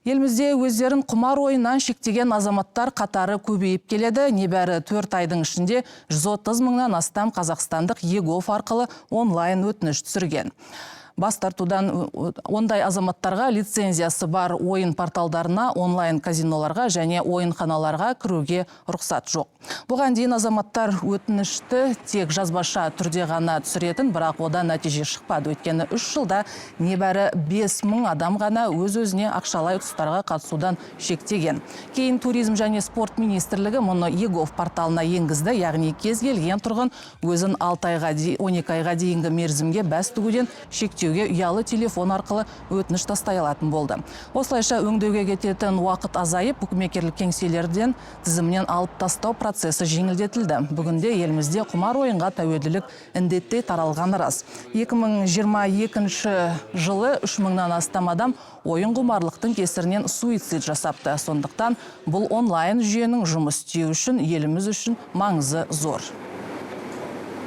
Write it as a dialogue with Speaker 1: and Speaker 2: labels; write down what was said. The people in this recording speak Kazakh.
Speaker 1: Елімізде өздерін құмар ойыннан шектеген азаматтар қатары көбейіп келеді. Небәрі 4 айдың ішінде 130 мыңнан астам қазақстандық ЕГОВ арқылы онлайн өтініш түсірген. Бас тартудан ондай азаматтарға лицензиясы бар ойын порталдарына, онлайн казиноларға және ойынханаларға кіруге рұқсат жоқ. Бұған дейін азаматтар өтінішті тек жазбаша түрде ғана түсіретін, бірақ одан нәтиже шықпады. Өйткені 3 жылда небәрі 5 мың адам ғана өз-өзіне ақшалай ұтыстарға қатысудан шектеген. Кейін туризм және спорт министрлігі мұны ЕГОВ порталына енгізді, яғни кез келген тұрғын өзін 6-12 айға дейінгі мерзімге бәс тігуден шектеуге ұялы телефон арқылы өтініш тастай алатын болды. Осылайша өңдеуге кететін уақыт азайып, букмекерлік кеңселерден тізімнен алып тастау процесі жеңілдетілді. Бүгінде елімізде құмар ойынға тәуелділік індеттей таралғаны рас. 2022 жылы 3 мыңнан астам адам ойын құмарлықтың кесірінен суицид жасапты. Сондықтан бұл онлайн жүйенің жұмыс істеуі үшін еліміз үшін маңызы зор.